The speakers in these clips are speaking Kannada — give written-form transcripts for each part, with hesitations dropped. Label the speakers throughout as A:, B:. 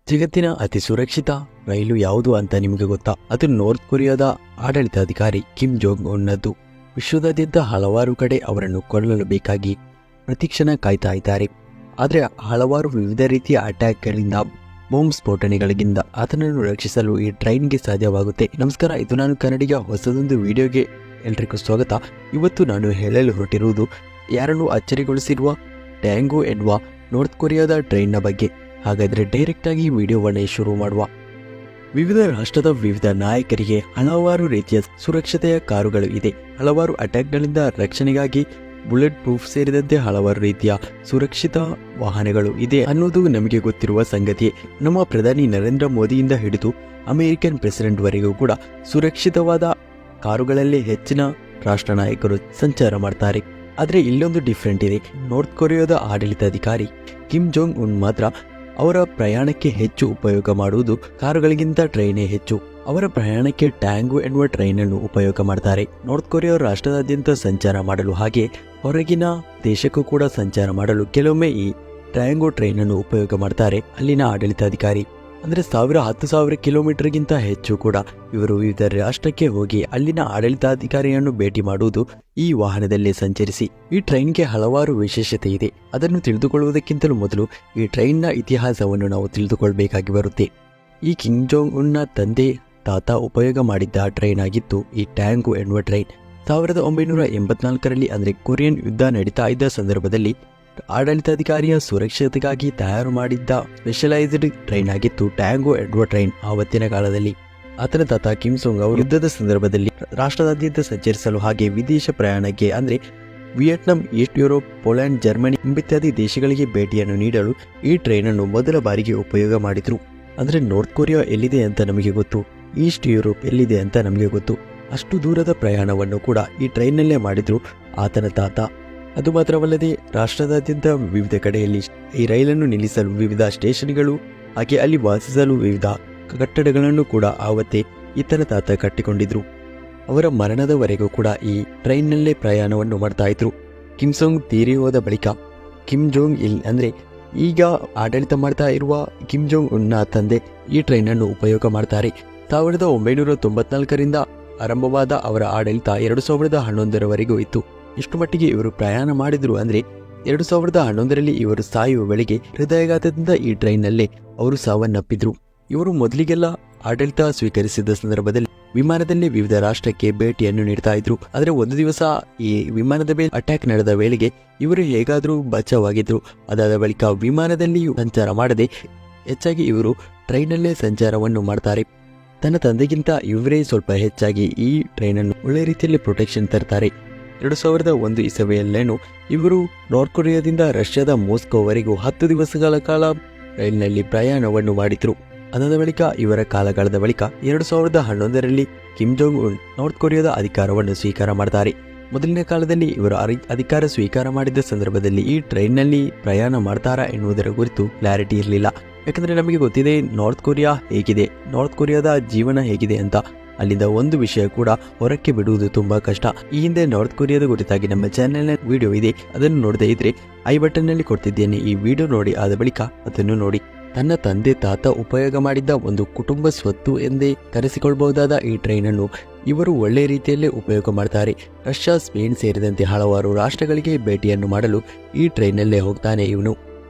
A: ಜಗತ್ತಿನ ಅತಿ ಸುರಕ್ಷಿತ ರೈಲು ಯಾವುದು ಅಂತ ನಿಮಗೆ ಗೊತ್ತಾ? ಅದು ನಾರ್ತ್ ಕೊರಿಯಾದ ಆಡಳಿತಾಧಿಕಾರಿ ಕಿಮ್ ಜೋಂಗ್ ಉನ್ನದ್ದು. ವಿಶ್ವದಾದ್ಯಂತ ಹಲವಾರು ಕಡೆ ಅವರನ್ನು ಕೊಲ್ಲಲು ಬೇಕಾಗಿ ಪ್ರತಿಕ್ಷಣ ಕಾಯ್ತಾ ಇದ್ದಾರೆ. ಆದರೆ ಹಲವಾರು ವಿವಿಧ ರೀತಿಯ ಅಟ್ಯಾಕ್ಗಳಿಂದ, ಬಾಂಬ್ ಸ್ಫೋಟನೆಗಳಿಂದ ಆತನನ್ನು ರಕ್ಷಿಸಲು ಈ ಟ್ರೈನ್ಗೆ ಸಾಧ್ಯವಾಗುತ್ತೆ. ನಮಸ್ಕಾರ, ಇದು ನಾನು ಕನ್ನಡಿಗ. ಹೊಸದೊಂದು ವಿಡಿಯೋಗೆ ಎಲ್ರಿಗೂ ಸ್ವಾಗತ. ಇವತ್ತು ನಾನು ಹೇಳಲು ಹೊರಟಿರುವುದು ಯಾರನ್ನು ಅಚ್ಚರಿಗೊಳಿಸಿರುವ ಟ್ಯಾಂಗೋ ಎನ್ನುವ ನಾರ್ತ್ ಕೊರಿಯಾದ ಟ್ರೈನ್ನ ಬಗ್ಗೆ. ಹಾಗಾದರೆ ಡೈರೆಕ್ಟ್ ಆಗಿ ವಿಡಿಯೋವನ್ನೇ ಶುರು ಮಾಡುವ. ವಿವಿಧ ರಾಷ್ಟ್ರದ ವಿವಿಧ ನಾಯಕರಿಗೆ ಹಲವಾರು ರೀತಿಯ ಸುರಕ್ಷತೆಯ ಕಾರುಗಳು ಇದೆ. ಹಲವಾರು ಅಟ್ಯಾಕ್ಗಳಿಂದ ರಕ್ಷಣೆಗಾಗಿ ಬುಲೆಟ್ ಪ್ರೂಫ್ ಸೇರಿದಂತೆ ಹಲವಾರು ರೀತಿಯ ಸುರಕ್ಷಿತ ವಾಹನಗಳು ಇದೆ ಅನ್ನೋದು ನಮಗೆ ಗೊತ್ತಿರುವ ಸಂಗತಿಯೇ. ನಮ್ಮ ಪ್ರಧಾನಿ ನರೇಂದ್ರ ಮೋದಿಯಿಂದ ಹಿಡಿದು ಅಮೆರಿಕನ್ ಪ್ರೆಸಿಡೆಂಟ್ ವರೆಗೂ ಕೂಡ ಸುರಕ್ಷಿತವಾದ ಕಾರುಗಳಲ್ಲೇ ಹೆಚ್ಚಿನ ರಾಷ್ಟ್ರ ನಾಯಕರು ಸಂಚಾರ ಮಾಡ್ತಾರೆ. ಆದರೆ ಇಲ್ಲೊಂದು ಡಿಫ್ರೆಂಟ್ ಇದೆ. ನಾರ್ತ್ ಕೊರಿಯಾದ ಆಡಳಿತಾಧಿಕಾರಿ ಕಿಮ್ ಜೋಂಗ್ ಉನ್ ಮಾತ್ರ ಅವರ ಪ್ರಯಾಣಕ್ಕೆ ಹೆಚ್ಚು ಉಪಯೋಗ ಮಾಡುವುದು ಕಾರುಗಳಿಗಿಂತ ಟ್ರೈನೇ ಹೆಚ್ಚು. ಅವರ ಪ್ರಯಾಣಕ್ಕೆ ಟ್ಯಾಂಗೋ ಎನ್ನುವ ಟ್ರೈನ್ ಅನ್ನು ಉಪಯೋಗ ಮಾಡ್ತಾರೆ. ನಾರ್ತ್ ಕೊರಿಯಾ ರಾಷ್ಟ್ರದಾದ್ಯಂತ ಸಂಚಾರ ಮಾಡಲು, ಹಾಗೆ ಹೊರಗಿನ ದೇಶಕ್ಕೂ ಕೂಡ ಸಂಚಾರ ಮಾಡಲು ಕೆಲವೊಮ್ಮೆ ಈ ಟ್ಯಾಂಗೋ ಟ್ರೈನ್ ಅನ್ನು ಉಪಯೋಗ ಮಾಡ್ತಾರೆ ಅಲ್ಲಿನ ಆಡಳಿತಾಧಿಕಾರಿ. ಅಂದ್ರೆ 10,000 ಕಿಲೋಮೀಟರ್ಗಿಂತ ಹೆಚ್ಚು ಕೂಡ ಇವರು ವಿವಿಧ ರಾಷ್ಟ್ರಕ್ಕೆ ಹೋಗಿ ಅಲ್ಲಿನ ಆಡಳಿತಾಧಿಕಾರಿಯನ್ನು ಭೇಟಿ ಮಾಡುವುದು ಈ ವಾಹನದಲ್ಲೇ ಸಂಚರಿಸಿ. ಈ ಟ್ರೈನ್ಗೆ ಹಲವಾರು ವಿಶೇಷತೆ ಇದೆ. ಅದನ್ನು ತಿಳಿದುಕೊಳ್ಳುವುದಕ್ಕಿಂತಲೂ ಮೊದಲು ಈ ಟ್ರೈನ್ನ ಇತಿಹಾಸವನ್ನು ನಾವು ತಿಳಿದುಕೊಳ್ಳಬೇಕಾಗಿ ಬರುತ್ತೆ. ಈ ಕಿಮ್ ಜೋಂಗ್ ಉನ್ನ ತಂದೆ ತಾತ ಉಪಯೋಗ ಮಾಡಿದ್ದ ಟ್ರೈನ್ ಆಗಿತ್ತು ಈ ಟ್ಯಾಂಗೋ ಎನ್ನುವ ಟ್ರೈನ್. 1984ರಲ್ಲಿ ಅಂದ್ರೆ ಕೊರಿಯನ್ ಯುದ್ಧ ನಡೀತಾ ಇದ್ದ ಸಂದರ್ಭದಲ್ಲಿ ಆಡಳಿತಾಧಿಕಾರಿಯ ಸುರಕ್ಷತೆಗಾಗಿ ತಯಾರು ಮಾಡಿದ್ದ ಸ್ಪೆಷಲೈಸ್ಡ್ ಟ್ರೈನ್ ಆಗಿತ್ತು ಟ್ಯಾಂಗೋ ಎನ್ನುವ ಟ್ರೈನ್. ಆವತ್ತಿನ ಕಾಲದಲ್ಲಿ ಆತನ ತಾತ ಕಿಮ್ ಜೋಂಗ್ ಅವರು ಯುದ್ಧದ ಸಂದರ್ಭದಲ್ಲಿ ರಾಷ್ಟ್ರದಾದ್ಯಂತ ಸಂಚರಿಸಲು, ಹಾಗೆ ವಿದೇಶ ಪ್ರಯಾಣಕ್ಕೆ ಅಂದ್ರೆ Vietnam, East Europe, Poland, Germany ಇತ್ಯಾದಿ ದೇಶಗಳಿಗೆ ಭೇಟಿಯನ್ನು ನೀಡಲು ಈ ಟ್ರೈನ್ ಅನ್ನು ಮೊದಲ ಬಾರಿಗೆ ಉಪಯೋಗ ಮಾಡಿದ್ರು. ಅಂದ್ರೆ ನಾರ್ತ್ ಕೊರಿಯಾ ಎಲ್ಲಿದೆ ಅಂತ ನಮಗೆ ಗೊತ್ತು, ಈಸ್ಟ್ ಯುರೋಪ್ ಎಲ್ಲಿದೆ ಅಂತ ನಮಗೆ ಗೊತ್ತು. ಅಷ್ಟು ದೂರದ ಪ್ರಯಾಣವನ್ನು ಕೂಡ ಈ ಟ್ರೈನ್ನಲ್ಲೇ ಮಾಡಿದ್ರು ಆತನ ತಾತ. ಅದು ಮಾತ್ರವಲ್ಲದೆ ರಾಷ್ಟ್ರದಾದ್ಯಂತ ವಿವಿಧ ಕಡೆಯಲ್ಲಿ ಈ ರೈಲನ್ನು ನಿಲ್ಲಿಸಲು ವಿವಿಧ ಸ್ಟೇಷನ್ಗಳು, ಹಾಗೆ ಅಲ್ಲಿ ವಾಸಿಸಲು ವಿವಿಧ ಕಟ್ಟಡಗಳನ್ನು ಕೂಡ ಆವತ್ತೇ ಈತನ ತಾತ ಕಟ್ಟಿಕೊಂಡಿದ್ರು. ಅವರ ಮರಣದವರೆಗೂ ಕೂಡ ಈ ಟ್ರೈನ್ನಲ್ಲೇ ಪ್ರಯಾಣವನ್ನು ಮಾಡ್ತಾ ಇದ್ರು. ಕಿಮ್ ಜೋಂಗ್ ತೀರಿ ಹೋದ ಬಳಿಕ ಕಿಮ್ ಜೋಂಗ್ ಇಲ್ ಅಂದ್ರೆ ಈಗ ಆಡಳಿತ ಮಾಡ್ತಾ ಇರುವ ಕಿಮ್ ಜೋಂಗ್ ಉನ್ನ ತಂದೆ ಈ ಟ್ರೈನ್ ಅನ್ನು ಉಪಯೋಗ ಮಾಡ್ತಾರೆ. 1994ರಿಂದ ಆರಂಭವಾದ ಅವರ ಆಡಳಿತ 2011ರವರೆಗೂ ಇತ್ತು. ಇಷ್ಟು ಮಟ್ಟಿಗೆ ಇವರು ಪ್ರಯಾಣ ಮಾಡಿದ್ರು ಅಂದ್ರೆ 2011ರಲ್ಲಿ ಇವರು ಸಾಯುವ ವೇಳೆಗೆ ಹೃದಯಾಘಾತದಿಂದ ಈ ಟ್ರೈನ್ನಲ್ಲೇ ಅವರು ಸಾವನ್ನಪ್ಪಿದ್ರು. ಇವರು ಮೊದಲಿಗೆಲ್ಲ ಆಡಳಿತ ಸ್ವೀಕರಿಸಿದ ಸಂದರ್ಭದಲ್ಲಿ ವಿಮಾನದಲ್ಲೇ ವಿವಿಧ ರಾಷ್ಟ್ರಕ್ಕೆ ಭೇಟಿಯನ್ನು ನೀಡ್ತಾ ಇದ್ರು. ಆದರೆ ಒಂದು ದಿವಸ ಈ ವಿಮಾನದ ಮೇಲೆ ಅಟ್ಯಾಕ್ ನಡೆದ ವೇಳೆಗೆ ಇವರು ಹೇಗಾದ್ರೂ ಬಚಾವಾಗಿದ್ರು. ಅದಾದ ಬಳಿಕ ವಿಮಾನದಲ್ಲಿ ಸಂಚಾರ ಮಾಡದೆ ಹೆಚ್ಚಾಗಿ ಇವರು ಟ್ರೈನಲ್ಲೇ ಸಂಚಾರವನ್ನು ಮಾಡ್ತಾರೆ. ತನ್ನ ತಂದೆಗಿಂತ ಇವರೇ ಸ್ವಲ್ಪ ಹೆಚ್ಚಾಗಿ ಈ ಟ್ರೈನನ್ನು ಒಳ್ಳೆ ರೀತಿಯಲ್ಲಿ ಪ್ರೊಟೆಕ್ಷನ್ ತರ್ತಾರೆ. 2001 ಇಸವಿಯಲ್ಲೇನು ಇವರು ನಾರ್ತ್ ಕೊರಿಯಾದಿಂದ ರಷ್ಯಾದ ಮಾಸ್ಕೋವರೆಗೂ 10 ದಿವಸಗಳ ಕಾಲ ರೈಲಿನಲ್ಲಿ ಪ್ರಯಾಣವನ್ನು ಮಾಡಿದ್ರು. ಅದಾದ ಬಳಿಕ ಇವರ ಕಾಲಗಾಲದ ಬಳಿಕ 2011ರಲ್ಲಿ ಕಿಮ್ ಜೋಂಗ್ ಉನ್ ನಾರ್ತ್ ಕೊರಿಯಾದ ಅಧಿಕಾರವನ್ನು ಸ್ವೀಕಾರ ಮಾಡ್ತಾರೆ. ಮೊದಲಿನ ಕಾಲದಲ್ಲಿ ಇವರು ಅಧಿಕಾರ ಸ್ವೀಕಾರ ಮಾಡಿದ ಸಂದರ್ಭದಲ್ಲಿ ಈ ಟ್ರೈನ್ನಲ್ಲಿ ಪ್ರಯಾಣ ಮಾಡ್ತಾರಾ ಎನ್ನುವುದರ ಕುರಿತು ಕ್ಲಾರಿಟಿ ಇರಲಿಲ್ಲ. ಯಾಕಂದ್ರೆ ನಮಗೆ ಗೊತ್ತಿದೆ ನಾರ್ತ್ ಕೊರಿಯಾ ಹೇಗಿದೆ, ನಾರ್ತ್ ಕೊರಿಯಾದ ಜೀವನ ಹೇಗಿದೆ ಅಂತ. ಅಲ್ಲಿಂದ ಒಂದು ವಿಷಯ ಕೂಡ ಹೊರಕ್ಕೆ ಬಿಡುವುದು ತುಂಬಾ ಕಷ್ಟ. ಈ ಹಿಂದೆ ನಾರ್ತ್ ಕೊರಿಯಾದ ಕುರಿತಾಗಿ ನಮ್ಮ ಚಾನೆಲ್ನ ವಿಡಿಯೋ ಇದೆ, ಅದನ್ನು ನೋಡದೇ ಇದ್ರೆ ಐ ಬಟನ್ ನಲ್ಲಿ ಕೊಡ್ತಿದ್ದೇನೆ. ಈ ವಿಡಿಯೋ ನೋಡಿ, ಆದ ಬಳಿಕ ಅದನ್ನು ನೋಡಿ. ತನ್ನ ತಂದೆ ತಾತ ಉಪಯೋಗ ಮಾಡಿದ್ದ ಒಂದು ಕುಟುಂಬ ಸ್ವತ್ತು ಎಂದೇ ಕರೆಸಿಕೊಳ್ಳಬಹುದಾದ ಈ ಟ್ರೈನ್ ಅನ್ನು ಇವರು ಒಳ್ಳೆ ರೀತಿಯಲ್ಲೇ ಉಪಯೋಗ ಮಾಡ್ತಾರೆ. ರಷ್ಯಾ, ಸ್ಪೇನ್ ಸೇರಿದಂತೆ ಹಲವಾರು ರಾಷ್ಟ್ರಗಳಿಗೆ ಭೇಟಿಯನ್ನು ಮಾಡಲು ಈ ಟ್ರೈನ್ನಲ್ಲೇ ಹೋಗ್ತಾನೆ ಇವನು.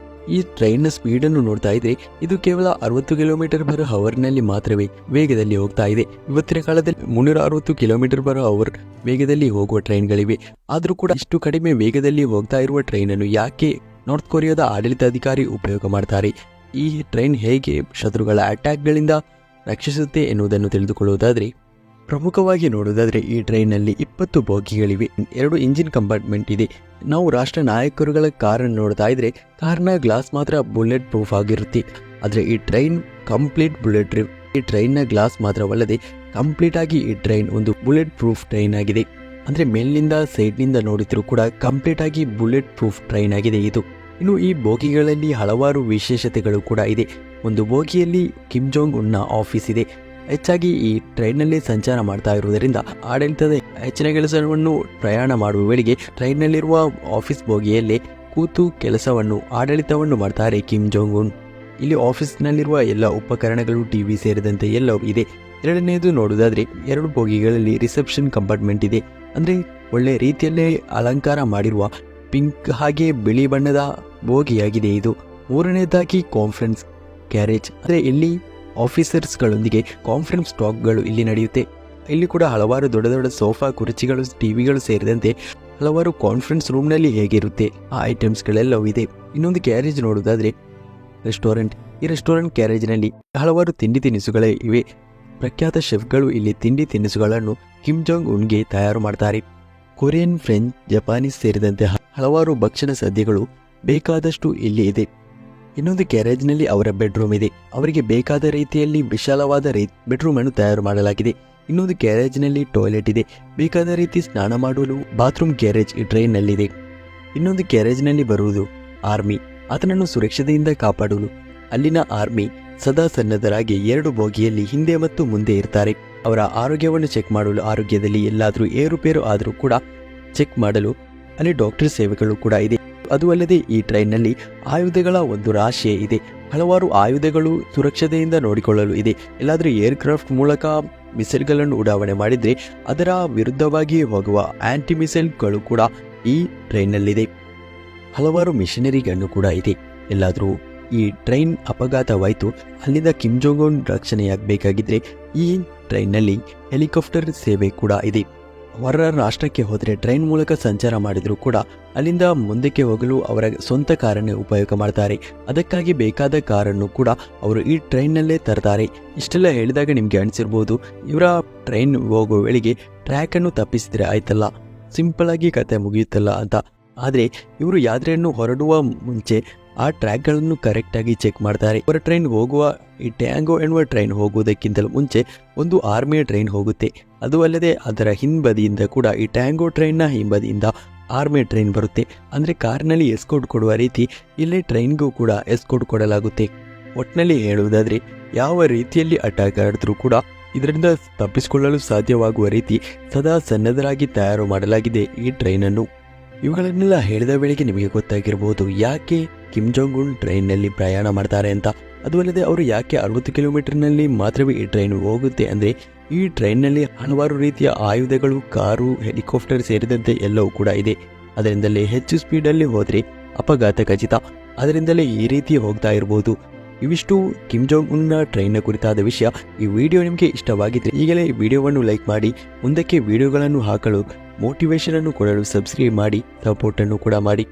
A: ಈ ಟ್ರೈನ್ನ ಸ್ಪೀಡ್ ಅನ್ನು ನೋಡ್ತಾ ಇದ್ರೆ ಇದು ಕೇವಲ 60 km/h ನಲ್ಲಿ ಮಾತ್ರವೇ ವೇಗದಲ್ಲಿ ಹೋಗ್ತಾ ಇದೆ. ಇವತ್ತಿನ ಕಾಲದಲ್ಲಿ 360 km/h ವೇಗದಲ್ಲಿ ಹೋಗುವ ಟ್ರೈನ್ಗಳಿವೆ. ಆದರೂ ಕೂಡ ಇಷ್ಟು ಕಡಿಮೆ ವೇಗದಲ್ಲಿ ಹೋಗ್ತಾ ಇರುವ ಟ್ರೈನ್ ಅನ್ನು ಯಾಕೆ ನಾರ್ತ್ ಕೊರಿಯಾದ ಆಡಳಿತಾಧಿಕಾರಿ ಉಪಯೋಗ ಮಾಡ್ತಾರೆ, ಈ ಟ್ರೈನ್ ಹೇಗೆ ಶತ್ರುಗಳ ಅಟ್ಯಾಕ್ಗಳಿಂದ ರಕ್ಷಿಸುತ್ತೆ ಎನ್ನುವುದನ್ನು ತಿಳಿದುಕೊಳ್ಳುವುದಾದ್ರೆ, ಪ್ರಮುಖವಾಗಿ ನೋಡುವುದಾದ್ರೆ ಈ ಟ್ರೈನ್ನಲ್ಲಿ 20 ಬೋಗಿಗಳಿವೆ, 2 ಇಂಜಿನ್ ಕಂಪಾರ್ಟ್ಮೆಂಟ್ ಇದೆ. ನಾವು ರಾಷ್ಟ್ರ ನಾಯಕರುಗಳ ಕಾರನ್ನು ನೋಡ್ತಾ ಇದ್ರೆ ಕಾರ್ನ ಗ್ಲಾಸ್ ಮಾತ್ರ ಬುಲೆಟ್ ಪ್ರೂಫ್ ಆಗಿರುತ್ತೆ. ಆದ್ರೆ ಈ ಟ್ರೈನ್ ಕಂಪ್ಲೀಟ್ ಬುಲೆಟ್ ಪ್ರೂಫ್. ಈ ಟ್ರೈನ್ನ ಗ್ಲಾಸ್ ಮಾತ್ರವಲ್ಲದೆ ಕಂಪ್ಲೀಟ್ ಆಗಿ ಈ ಟ್ರೈನ್ ಒಂದು ಬುಲೆಟ್ ಪ್ರೂಫ್ ಟ್ರೈನ್ ಆಗಿದೆ. ಅಂದ್ರೆ ಮೇಲಿನಿಂದ ಸೈಡ್ನಿಂದ ನೋಡಿದ್ರು ಕೂಡ ಕಂಪ್ಲೀಟ್ ಆಗಿ ಬುಲೆಟ್ ಪ್ರೂಫ್ ಟ್ರೈನ್ ಆಗಿದೆ ಇದು. ಇನ್ನು ಈ ಬೋಗಿಗಳಲ್ಲಿ ಹಲವಾರು ವಿಶೇಷತೆಗಳು ಕೂಡ ಇದೆ. ಒಂದು ಬೋಗಿಯಲ್ಲಿ ಕಿಮ್ ಜೋಂಗ್ ಉನ್ನ ಆಫೀಸ್ ಇದೆ. ಹೆಚ್ಚಾಗಿ ಈ ಟ್ರೈನ್ನಲ್ಲಿ ಸಂಚಾರ ಮಾಡ್ತಾ ಇರುವುದರಿಂದ ಆಡಳಿತದ ಹೆಚ್ಚಿನ ಕೆಲಸವನ್ನು ಪ್ರಯಾಣ ಮಾಡುವ ವೇಳೆಗೆ ಟ್ರೈನ್ನಲ್ಲಿರುವ ಆಫೀಸ್ ಬೋಗಿಯಲ್ಲೇ ಕೂತು ಕೆಲಸವನ್ನು ಆಡಳಿತವನ್ನು ಮಾಡ್ತಾರೆ ಕಿಮ್ ಜೋಂಗ್ ಉನ್. ಇಲ್ಲಿ ಆಫೀಸ್ನಲ್ಲಿರುವ ಎಲ್ಲ ಉಪಕರಣಗಳು, ಟಿವಿ ಸೇರಿದಂತೆ ಎಲ್ಲವೂ ಇದೆ. ಎರಡನೆಯದು ನೋಡುವುದಾದ್ರೆ 2 ಬೋಗಿಗಳಲ್ಲಿ ರಿಸೆಪ್ಷನ್ ಕಂಪಾರ್ಟ್ಮೆಂಟ್ ಇದೆ. ಅಂದರೆ ಒಳ್ಳೆ ರೀತಿಯಲ್ಲೇ ಅಲಂಕಾರ ಮಾಡಿರುವ ಪಿಂಕ್ ಹಾಗೆ ಬಿಳಿ ಬಣ್ಣದ ಬೋಗಿಯಾಗಿದೆ ಇದು. ಮೂರನೇದಾಗಿ ಕಾನ್ಫರೆನ್ಸ್ ಕ್ಯಾರೇಜ್, ಅಂದರೆ ಇಲ್ಲಿ ಆಫೀಸರ್ಸ್ಗಳೊಂದಿಗೆ ಕಾನ್ಫರೆನ್ಸ್ ಟಾಕ್ಗಳು ಇಲ್ಲಿ ನಡೆಯುತ್ತೆ. ಇಲ್ಲಿ ಕೂಡ ಹಲವಾರು ದೊಡ್ಡ ದೊಡ್ಡ ಸೋಫಾ, ಕುರ್ಚಿಗಳು, ಟಿವಿಗಳು ಸೇರಿದಂತೆ ಹಲವಾರು ಕಾನ್ಫರೆನ್ಸ್ ರೂಮ್ನಲ್ಲಿ ಹೇಗಿರುತ್ತೆ ಆ ಐಟಮ್ಸ್ಗಳೆಲ್ಲವೂ ಇದೆ. ಇನ್ನೊಂದು ಕ್ಯಾರೇಜ್ ನೋಡುವುದಾದ್ರೆ ರೆಸ್ಟೋರೆಂಟ್. ಈ ರೆಸ್ಟೋರೆಂಟ್ ಕ್ಯಾರೇಜ್ನಲ್ಲಿ ಹಲವಾರು ತಿಂಡಿ ತಿನಿಸುಗಳೇ ಇವೆ. ಪ್ರಖ್ಯಾತ ಶೆಫ್ಗಳು ಇಲ್ಲಿ ತಿಂಡಿ ತಿನಿಸುಗಳನ್ನು ಕಿಮ್ ಜಾಂಗ್ ಉನ್ಗೆ ತಯಾರು ಮಾಡ್ತಾರೆ. ಕೊರಿಯನ್, ಫ್ರೆಂಚ್, ಜಪಾನೀಸ್ ಸೇರಿದಂತೆ ಹಲವಾರು ಭಕ್ಷಣ ಸದ್ಯಗಳು ಬೇಕಾದಷ್ಟು ಇಲ್ಲಿ ಇದೆ. ಇನ್ನೊಂದು ಕ್ಯಾರೇಜ್ನಲ್ಲಿ ಅವರ ಬೆಡ್ರೂಮ್ ಇದೆ. ಅವರಿಗೆ ಬೇಕಾದ ರೀತಿಯಲ್ಲಿ ವಿಶಾಲವಾದ ಬೆಡ್ರೂಮ್ ಅನ್ನು ತಯಾರು ಮಾಡಲಾಗಿದೆ. ಇನ್ನೊಂದು ಕ್ಯಾರೇಜ್ನಲ್ಲಿ ಟಾಯ್ಲೆಟ್ ಇದೆ. ಬೇಕಾದ ರೀತಿ ಸ್ನಾನ ಮಾಡಲು ಬಾತ್ರೂಮ್ ಕ್ಯಾರೇಜ್ ಈ ಟ್ರೈನ್ನಲ್ಲಿದೆ. ಇನ್ನೊಂದು ಕ್ಯಾರೇಜ್ನಲ್ಲಿ ಬರುವುದು ಆರ್ಮಿ. ಆತನನ್ನು ಸುರಕ್ಷತೆಯಿಂದ ಕಾಪಾಡಲು ಅಲ್ಲಿನ ಆರ್ಮಿ ಸದಾ ಸನ್ನದ್ಧರಾಗಿ 2 ಬೋಗಿಯಲ್ಲಿ ಹಿಂದೆ ಮತ್ತು ಮುಂದೆ ಇರ್ತಾರೆ. ಅವರ ಆರೋಗ್ಯವನ್ನು ಚೆಕ್ ಮಾಡಲು, ಆರೋಗ್ಯದಲ್ಲಿ ಎಲ್ಲಾದರೂ ಏರುಪೇರು ಆದರೂ ಕೂಡ ಚೆಕ್ ಮಾಡಲು ಅಲ್ಲಿ ಡಾಕ್ಟರ್ ಸೇವೆಗಳು ಕೂಡ ಇದೆ. ಅದು ಅಲ್ಲದೆ ಈ ಟ್ರೈನ್ನಲ್ಲಿ ಆಯುಧಗಳ ಒಂದು ರಾಶಿಯೇ ಇದೆ. ಹಲವಾರು ಆಯುಧಗಳು ಸುರಕ್ಷತೆಯಿಂದ ನೋಡಿಕೊಳ್ಳಲು ಇದೆ. ಎಲ್ಲಾದರೂ ಏರ್ಕ್ರಾಫ್ಟ್ ಮೂಲಕ ಮಿಸೈಲ್ಗಳನ್ನು ಉಡಾವಣೆ ಮಾಡಿದರೆ ಅದರ ವಿರುದ್ಧವಾಗಿ ಹೋಗುವ ಆಂಟಿ ಮಿಸೈಲ್ಗಳು ಕೂಡ ಈ ಟ್ರೈನ್ನಲ್ಲಿದೆ. ಹಲವಾರು ಮಿಷನರಿಗಳನ್ನು ಕೂಡ ಇದೆ. ಎಲ್ಲಾದರೂ ಈ ಟ್ರೈನ್ ಅಪಘಾತವಾಯಿತು, ಅಲ್ಲಿಂದ ಕಿಮ್ ಜಾಂಗ್ ಉನ್ ರಕ್ಷಣೆಯಾಗಬೇಕಾಗಿದ್ರೆ ಈ ಟ್ರೈನ್ನಲ್ಲಿ ಹೆಲಿಕಾಪ್ಟರ್ ಸೇವೆ ಕೂಡ ಇದೆ. ಹೊರ ರಾಷ್ಟ್ರಕ್ಕೆ ಹೋದರೆ ಟ್ರೈನ್ ಮೂಲಕ ಸಂಚಾರ ಮಾಡಿದರೂ ಕೂಡ ಅಲ್ಲಿಂದ ಮುಂದಕ್ಕೆ ಹೋಗಲು ಅವರ ಸ್ವಂತ ಕಾರನ್ನೇ ಉಪಯೋಗ ಮಾಡ್ತಾರೆ. ಅದಕ್ಕಾಗಿ ಬೇಕಾದ ಕಾರನ್ನು ಕೂಡ ಅವರು ಈ ಟ್ರೈನ್ನಲ್ಲೇ ತರ್ತಾರೆ. ಇಷ್ಟೆಲ್ಲ ಹೇಳಿದಾಗ ನಿಮಗೆ ಅನಿಸಿರ್ಬೋದು, ಇವರ ಟ್ರೈನ್ ಹೋಗುವ ವೇಳೆಗೆ ಟ್ರ್ಯಾಕನ್ನು ತಪ್ಪಿಸಿದ್ರೆ ಆಯ್ತಲ್ಲ, ಸಿಂಪಲ್ ಆಗಿ ಕತೆ ಮುಗಿಯುತ್ತಲ್ಲ ಅಂತ. ಆದರೆ ಇವರು ಯಾತ್ರೆಯನ್ನು ಹೊರಡುವ ಮುಂಚೆ ಆ ಟ್ರ್ಯಾಕ್ಗಳನ್ನು ಕರೆಕ್ಟಾಗಿ ಚೆಕ್ ಮಾಡ್ತಾರೆ. ಅವರ ಟ್ರೈನ್ ಹೋಗುವ ಈ ಟ್ಯಾಂಗೋ ಎನ್ನುವ ಟ್ರೈನ್ ಹೋಗುವುದಕ್ಕಿಂತಲೂ ಮುಂಚೆ ಒಂದು ಆರ್ಮಿಯ ಟ್ರೈನ್ ಹೋಗುತ್ತೆ. ಅದು ಅಲ್ಲದೆ ಅದರ ಹಿಂಬದಿಯಿಂದ ಕೂಡ ಈ ಟ್ಯಾಂಗೋ ಟ್ರೈನ್ನ ಹಿಂಬದಿಯಿಂದ ಆರ್ಮಿಯ ಟ್ರೈನ್ ಬರುತ್ತೆ. ಅಂದರೆ ಕಾರ್ನಲ್ಲಿ ಎಸ್ಕೋರ್ಟ್ ಕೊಡುವ ರೀತಿ ಇಲ್ಲೇ ಟ್ರೈನ್ಗೂ ಕೂಡ ಎಸ್ಕೋರ್ಟ್ ಕೊಡಲಾಗುತ್ತೆ. ಒಟ್ಟಿನಲ್ಲಿ ಹೇಳುವುದಾದರೆ ಯಾವ ರೀತಿಯಲ್ಲಿ ಅಟ್ಯಾಕ್ ಆಡಿದ್ರೂ ಕೂಡ ಇದರಿಂದ ತಪ್ಪಿಸಿಕೊಳ್ಳಲು ಸಾಧ್ಯವಾಗುವ ರೀತಿ ಸದಾ ಸನ್ನದ್ಧರಾಗಿ ತಯಾರು ಮಾಡಲಾಗಿದೆ ಈ ಟ್ರೈನನ್ನು. ಇವುಗಳನ್ನೆಲ್ಲ ಹೇಳಿದ ವೇಳೆಗೆ ನಿಮಗೆ ಗೊತ್ತಾಗಿರಬಹುದು ಯಾಕೆ ಕಿಮ್ ಜಾಂಗ್ ಉನ್ ಟ್ರೈನ್ನಲ್ಲಿ ಪ್ರಯಾಣ ಮಾಡ್ತಾರೆ ಅಂತ. ಅದು ಅಲ್ಲದೆ ಅವರು ಯಾಕೆ 60 ಕಿಲೋಮೀಟರ್ನಲ್ಲಿ ಮಾತ್ರವೇ ಈ ಟ್ರೈನ್ ಹೋಗುತ್ತೆ ಅಂದರೆ ಈ ಟ್ರೈನ್ನಲ್ಲಿ ಹಲವಾರು ರೀತಿಯ ಆಯುಧಗಳು, ಕಾರು, ಹೆಲಿಕಾಪ್ಟರ್ ಸೇರಿದಂತೆ ಎಲ್ಲವೂ ಕೂಡ ಇದೆ. ಅದರಿಂದಲೇ ಹೆಚ್ಚು ಸ್ಪೀಡಲ್ಲಿ ಹೋದರೆ ಅಪಘಾತ ಖಚಿತ. ಅದರಿಂದಲೇ ಈ ರೀತಿ ಹೋಗ್ತಾ ಇರಬಹುದು. ಇವಿಷ್ಟು ಕಿಮ್ ಜಾಂಗ್ ಉನ್ನ ಟ್ರೈನ್ನ ಕುರಿತಾದ ವಿಷಯ. ಈ ವಿಡಿಯೋ ನಿಮಗೆ ಇಷ್ಟವಾಗಿದ್ದರೆ ಈಗಲೇ ಈ ವಿಡಿಯೋವನ್ನು ಲೈಕ್ ಮಾಡಿ, ಮುಂದಕ್ಕೆ ವಿಡಿಯೋಗಳನ್ನು ಹಾಕಲು ಮೋಟಿವೇಶನ್ ಅನ್ನು ಕೊಡಲು ಸಬ್ಸ್ಕ್ರೈಬ್ ಮಾಡಿ, ಸಪೋರ್ಟ್ ಅನ್ನು ಕೂಡ ಮಾಡಿ.